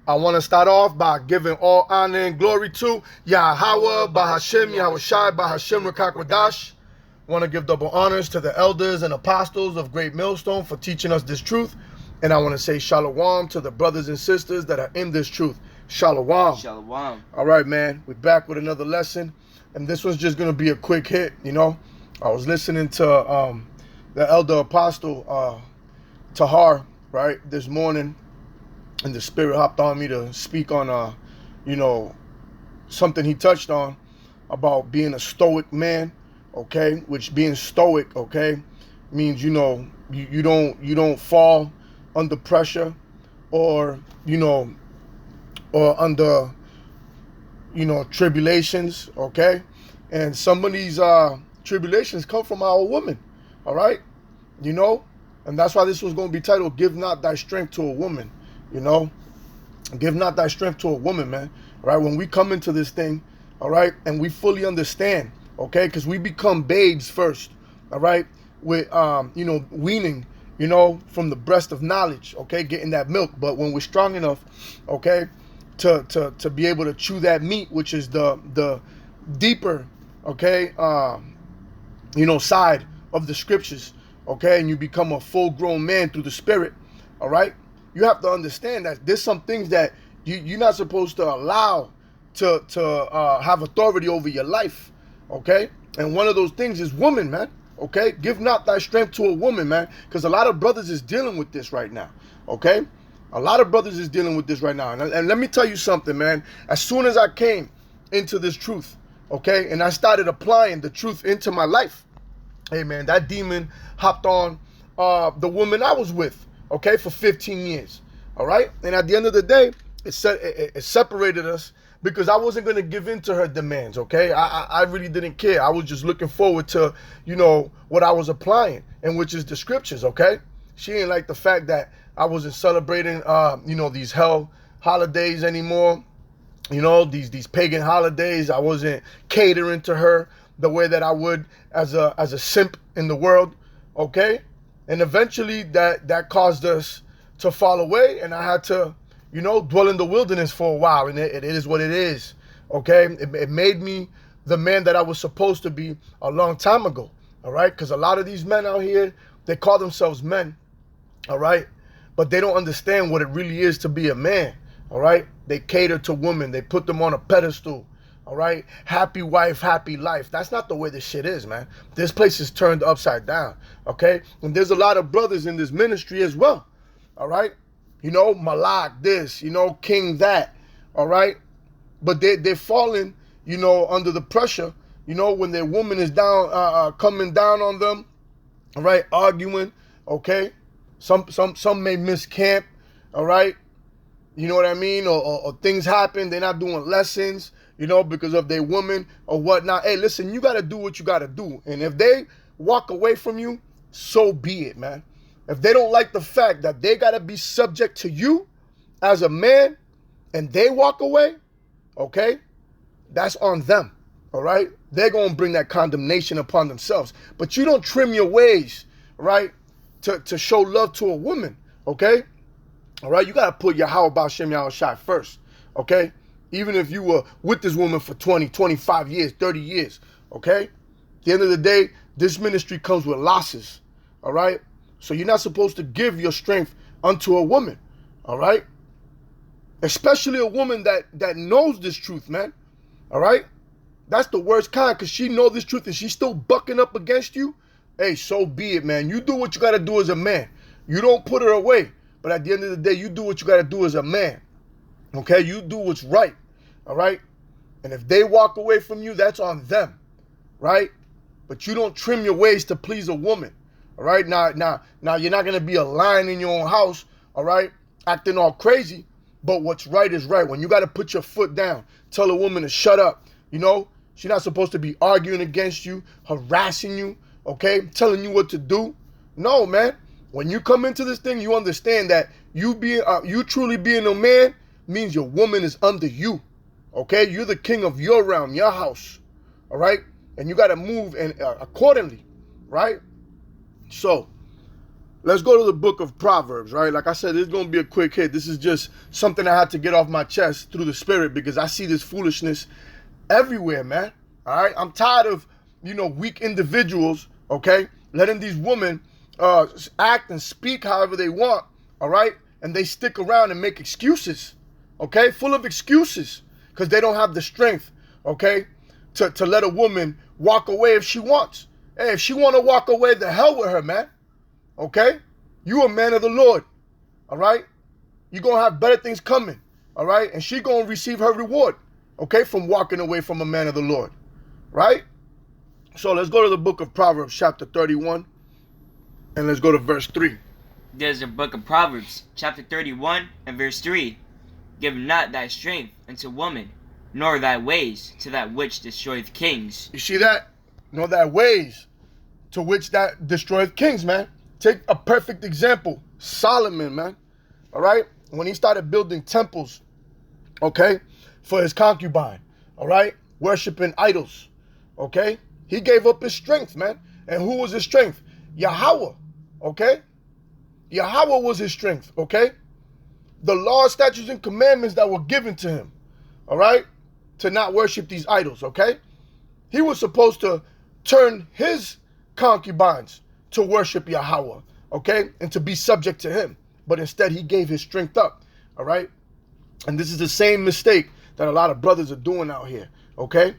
I want to start off by giving all honor and glory to Yahweh, Bahashem, Yahushai, Bahashem, Rakakwadash. Want to give double honors to the elders and apostles of Great Millstone for teaching us this truth. And I want to say shalom to the brothers and sisters that are in this truth. Shalom. Shalom. All right, man. We're back with another lesson. And this one's just going to be a quick hit, you know. I was listening to the elder apostle, Tahar, right, this morning. And the Spirit hopped on me to speak on, something he touched on about being a stoic man, okay? Which being stoic, okay, means, you don't fall under pressure or under, tribulations, okay? And some of these tribulations come from our woman, all right? And that's why this was going to be titled, Give Not Thy Strength to a Woman. Give not thy strength to a woman, man. All right, when we come into this thing, all right, and we fully understand, okay, because we become babes first, all right, with weaning, from the breast of knowledge, okay, getting that milk. But when we're strong enough, okay, to be able to chew that meat, which is the deeper, okay, side of the scriptures, okay, and you become a full-grown man through the Spirit, all right. You have to understand that there's some things that you're not supposed to allow to have authority over your life, okay? And one of those things is woman, man, okay? Give not thy strength to a woman, man, because a lot of brothers is dealing with this right now, okay? A lot of brothers is dealing with this right now. And let me tell you something, man. As soon as I came into this truth, okay, and I started applying the truth into my life, hey, man, that demon hopped on the woman I was with, okay, for 15 years, all right? And at the end of the day, it separated us because I wasn't going to give in to her demands, okay? I really didn't care. I was just looking forward to, what I was applying, and which is the scriptures, okay? She didn't like the fact that I wasn't celebrating, these hell holidays anymore, these pagan holidays. I wasn't catering to her the way that I would as a simp in the world, okay? And eventually that caused us to fall away, and I had to, dwell in the wilderness for a while, and it is what it is, okay? It made me the man that I was supposed to be a long time ago, all right? Because a lot of these men out here, they call themselves men, all right? But they don't understand what it really is to be a man, all right? They cater to women. They put them on a pedestal, all right? Happy wife, happy life. That's not the way this shit is, man. This place is turned upside down, okay? And there's a lot of brothers in this ministry as well, all right? Malak this, King that, all right? But they're falling, under the pressure, when their woman is down, coming down on them, all right, arguing, okay? Some may miss camp, all right? You know what I mean? Or things happen, they're not doing lessons, because of their woman or whatnot. Hey, listen, you got to do what you got to do. And if they walk away from you, so be it, man. If they don't like the fact that they got to be subject to you as a man and they walk away, okay, that's on them, all right? They're going to bring that condemnation upon themselves. But you don't trim your ways, right, to show love to a woman, okay? All right, you got to put Yahweh Ba'Shem Yahushai first, okay? Even if you were with this woman for 20, 25 years, 30 years, okay? At the end of the day, this ministry comes with losses, all right? So you're not supposed to give your strength unto a woman, all right? Especially a woman that knows this truth, man, all right? That's the worst kind, because she knows this truth and she's still bucking up against you. Hey, so be it, man. You do what you got to do as a man. You don't put her away. But at the end of the day, you do what you got to do as a man. Okay? You do what's right. All right? And if they walk away from you, that's on them. Right? But you don't trim your ways to please a woman. All right? Now you're not going to be a lion in your own house. All right? Acting all crazy. But what's right is right. When you got to put your foot down, tell a woman to shut up. She's not supposed to be arguing against you, harassing you. Okay? Telling you what to do. No, man. When you come into this thing, you understand that you truly being a man means your woman is under you, okay? You're the king of your realm, your house, all right? And you got to move accordingly, right? So let's go to the book of Proverbs, right? Like I said, this is going to be a quick hit. This is just something I had to get off my chest through the spirit because I see this foolishness everywhere, man. All right? I'm tired of, weak individuals, okay, letting these women act and speak however they want, all right? And they stick around and make excuses, okay? Full of excuses because they don't have the strength, okay, to let a woman walk away if she wants. Hey, if she want to walk away, the hell with her, man. Okay? You a man of the Lord. All right? You're going to have better things coming. All right? And she going to receive her reward. Okay? From walking away from a man of the Lord. Right? So let's go to the book of Proverbs chapter 31. And let's go to verse 3. There's the book of Proverbs chapter 31 and verse 3. Give not thy strength unto woman, nor thy ways to that which destroyeth kings. You see that? Nor thy ways to which that destroyeth kings, man. Take a perfect example. Solomon, man. All right? When he started building temples, okay, for his concubine, all right, worshiping idols, okay, he gave up his strength, man. And who was his strength? Yahweh, okay? Yahweh was his strength, okay? The laws, statutes, and commandments that were given to him, all right, to not worship these idols, okay? He was supposed to turn his concubines to worship Yahweh, okay, and to be subject to him. But instead, he gave his strength up, all right? And this is the same mistake that a lot of brothers are doing out here, okay?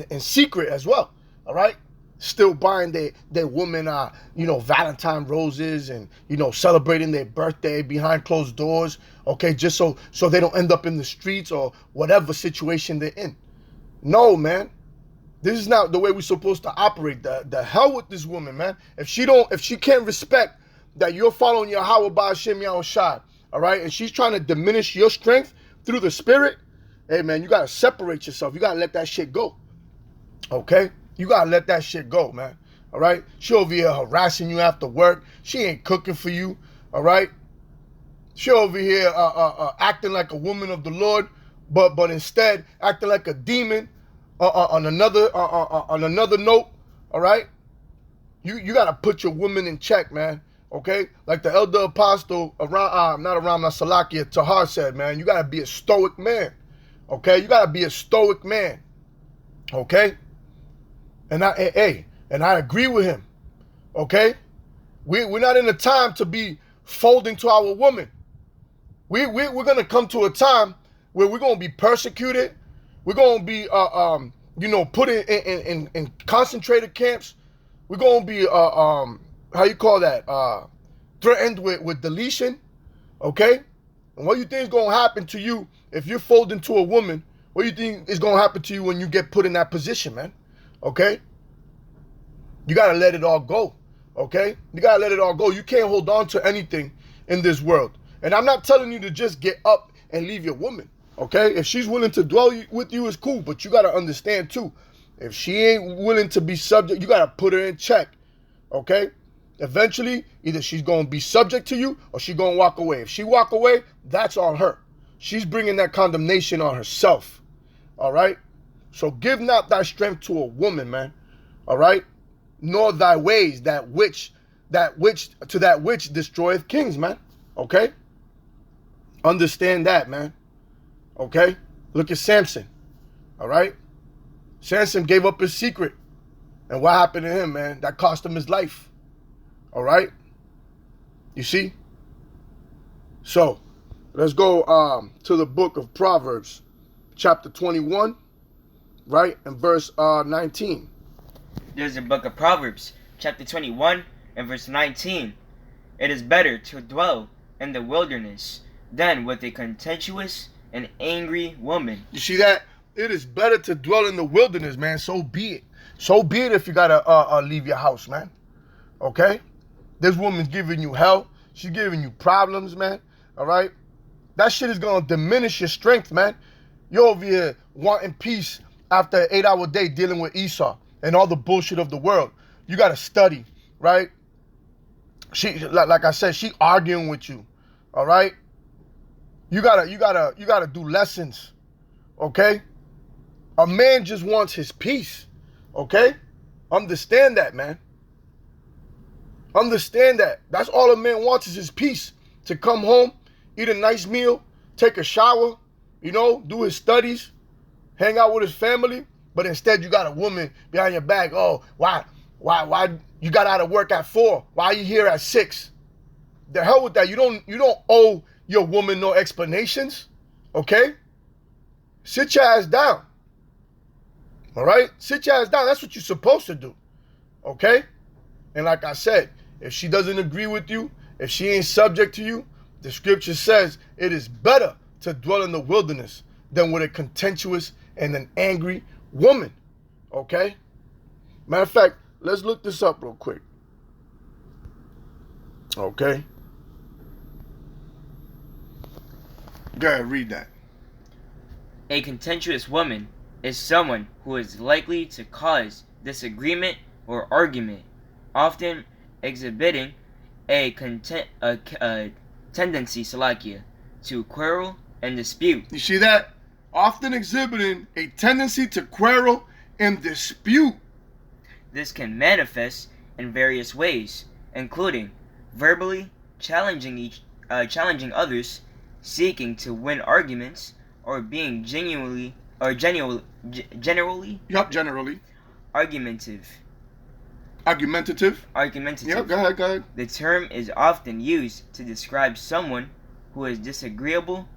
In secret as well, all right? Still buying their women, Valentine roses and, celebrating their birthday behind closed doors, okay, just so they don't end up in the streets or whatever situation they're in. No, man. This is not the way we're supposed to operate. The hell with this woman, man. If she can't respect that you're following Yahweh Ba'ashem Yahushai, all right, and she's trying to diminish your strength through the spirit, hey, man, you got to separate yourself. You got to let that shit go, okay? You got to let that shit go, man, all right? She over here harassing you after work. She ain't cooking for you, all right? She over here acting like a woman of the Lord, but instead acting like a demon. On another note, all right, you gotta put your woman in check, man. Okay, like the elder apostle Salakia Tahar said, man, you gotta be a stoic man. Okay, you gotta be a stoic man. Okay, and I agree with him. Okay, we're not in a time to be folding to our woman. We're gonna come to a time where we're gonna be persecuted. We're going to be, put in concentrated camps. We're going to be, threatened with deletion, okay? And what do you think is going to happen to you if you're folding to a woman? What do you think is going to happen to you when you get put in that position, man? Okay? You got to let it all go, okay? You got to let it all go. You can't hold on to anything in this world. And I'm not telling you to just get up and leave your woman. Okay, if she's willing to dwell with you, it's cool. But you got to understand, too, if she ain't willing to be subject, you got to put her in check. Okay, eventually, either she's going to be subject to you or she's going to walk away. If she walk away, that's on her. She's bringing that condemnation on herself. All right, so give not thy strength to a woman, man. All right, nor thy ways that which destroyeth kings, man. Okay, understand that, man. Okay? Look at Samson. All right? Samson gave up his secret. And what happened to him, man? That cost him his life. All right? You see? So, let's go to the book of Proverbs, chapter 21, right? And verse 19. There's the book of Proverbs, chapter 21, and verse 19. It is better to dwell in the wilderness than with a contentious and angry woman. You see that? It is better to dwell in the wilderness, man. So be it. So be it if you gotta leave your house, man. Okay? This woman's giving you hell. She's giving you problems, man. All right? That shit is gonna diminish your strength, man. You're over here wanting peace after an 8-hour day dealing with Esau and all the bullshit of the world. You gotta study, right? She, like I said, she arguing with you. All right? You gotta do lessons, okay? A man just wants his peace, okay? Understand that, man. Understand that. That's all a man wants is his peace. To come home, eat a nice meal, take a shower, do his studies, hang out with his family. But instead you got a woman behind your back. Oh, why you got out of work at 4? Why are you here at 6? The hell with that. You don't owe your woman no explanations. Okay? Sit your ass down. All right? Sit your ass down. That's what you're supposed to do. Okay? And like I said, if she doesn't agree with you, if she ain't subject to you, the scripture says it is better to dwell in the wilderness than with a contentious and an angry woman. Okay? Matter of fact, let's look this up real quick. Okay? Go ahead, read that. A contentious woman is someone who is likely to cause disagreement or argument, often exhibiting a tendency, Salakia, to quarrel and dispute. You see that? Often exhibiting a tendency to quarrel and dispute. This can manifest in various ways, including verbally challenging others, seeking to win arguments, or being generally Generally. argumentative. Argumentative. Yep, go ahead. The term is often used to describe someone who is disagreeable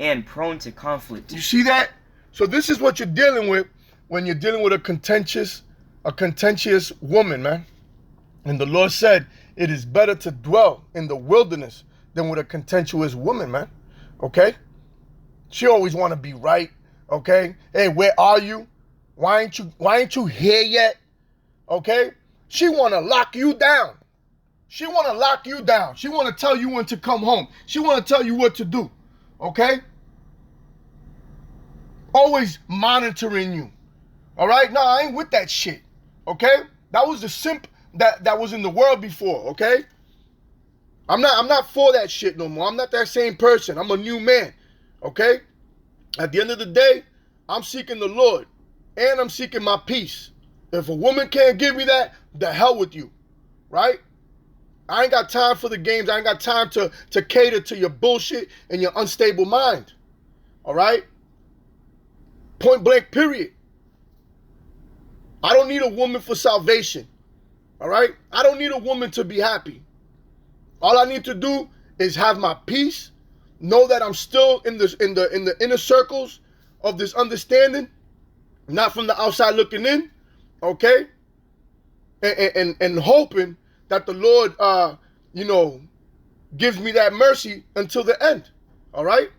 and prone to conflict. You see that? So this is what you're dealing with when you're dealing with a contentious woman, man. And the Lord said, it is better to dwell in the wilderness than with a contentious woman, man. Okay? She always want to be right. Okay? Hey, where are you? Why ain't you here yet? Okay? She want to lock you down. She want to lock you down. She want to tell you when to come home. She want to tell you what to do. Okay? Always monitoring you. All right? No, I ain't with that shit. Okay? That was the simp that was in the world before. Okay? I'm not for that shit no more. I'm not that same person. I'm a new man. Okay? At the end of the day, I'm seeking the Lord. And I'm seeking my peace. If a woman can't give me that, the hell with you. Right? I ain't got time for the games. I ain't got time to cater to your bullshit and your unstable mind. All right? Point blank, period. I don't need a woman for salvation. All right? I don't need a woman to be happy. All I need to do is have my peace, know that I'm still in the inner circles of this understanding, not from the outside looking in, okay? And hoping that the Lord gives me that mercy until the end. All right?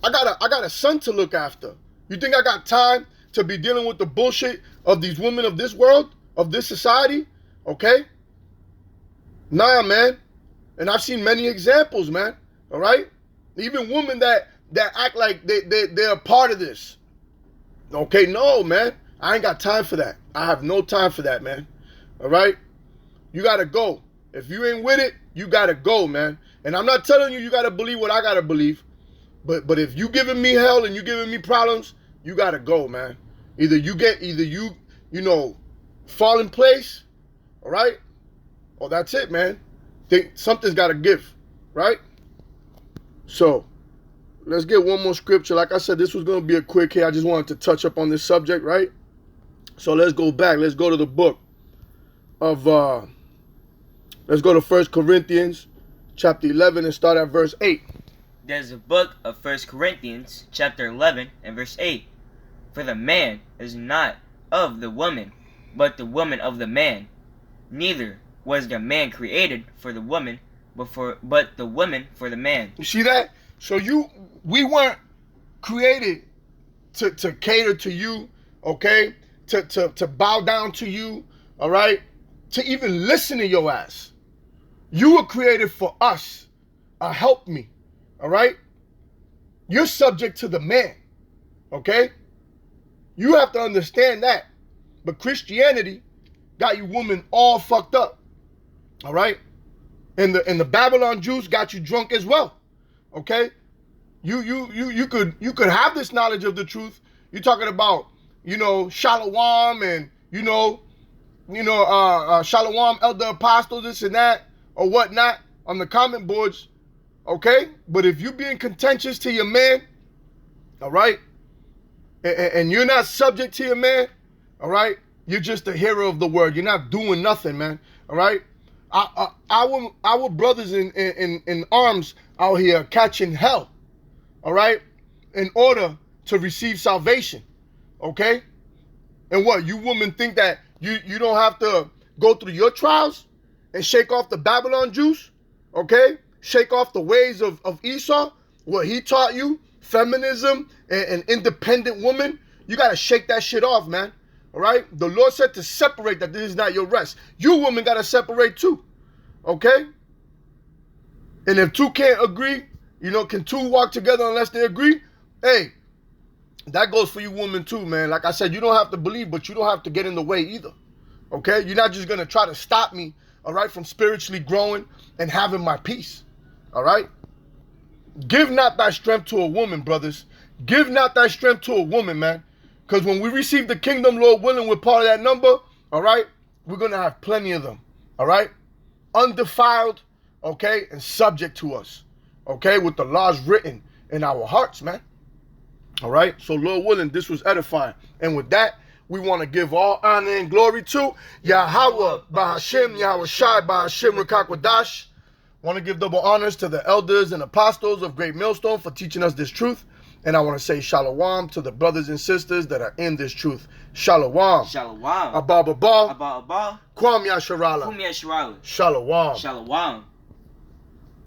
I got a son to look after. You think I got time to be dealing with the bullshit of these women of this world, of this society? Okay? Nah, man. And I've seen many examples, man. All right? Even women that act like they're a part of this. Okay, no, man. I ain't got time for that. I have no time for that, man. All right? You got to go. If you ain't with it, you got to go, man. And I'm not telling you got to believe what I got to believe. But if you giving me hell and you giving me problems, you got to go, man. Either you fall in place, all right? Or that's it, man. Something's got to give, right? So, let's get one more scripture. Like I said, this was going to be a quick here. I just wanted to touch up on this subject, right? So, let's go back. Let's go to the book of, let's go to 1 Corinthians chapter 11 and start at verse 8. There's a book of 1 Corinthians chapter 11 and verse 8. For the man is not of the woman, but the woman of the man. Neither was the man created for the woman, but the woman for the man. You see that? So we weren't created to cater to you, okay? To bow down to you, all right? To even listen to your ass. You were created for us. Help me, all right? You're subject to the man, okay? You have to understand that. But Christianity got you women all fucked up, all right? And the Babylon Jews got you drunk as well, okay? You could have this knowledge of the truth. You're talking about, shalom and, Shalom, elder apostle, this and that, or whatnot on the comment boards, okay? But if you being contentious to your man, all right, and you're not subject to your man, all right, you're just a hero of the word. You're not doing nothing, man, all right? Our brothers in arms out here catching hell, all right, in order to receive salvation, okay? And what, you women think that you don't have to go through your trials and shake off the Babylon juice, okay? Shake off the ways of Esau, what he taught you, feminism and independent woman. You got to shake that shit off, man, all right? The Lord said to separate, that this is not your rest. You women got to separate too, okay? And if two can't agree, can two walk together unless they agree? Hey, that goes for you women too, man. Like I said, you don't have to believe, but you don't have to get in the way either. Okay? You're not just going to try to stop me, all right, from spiritually growing and having my peace. All right? Give not thy strength to a woman, brothers. Give not thy strength to a woman, man. Because when we receive the kingdom, Lord willing, we're part of that number, all right? We're going to have plenty of them, all right? Undefiled, okay, and subject to us, okay, with the laws written in our hearts, man. All right, so Lord willing, this was edifying. And with that, we want to give all honor and glory to Yahweh, Bahashim, Yahweh Shai, Bahashim, Rakakwadash. Want to give double honors to the elders and apostles of Great Millstone for teaching us this truth. And I want to say shalom to the brothers and sisters that are in this truth. Shalom. Shalom. Abba Abba. Abba Abba. Kwam Yasharala. Kum Yasharala. Shalom. Shalom.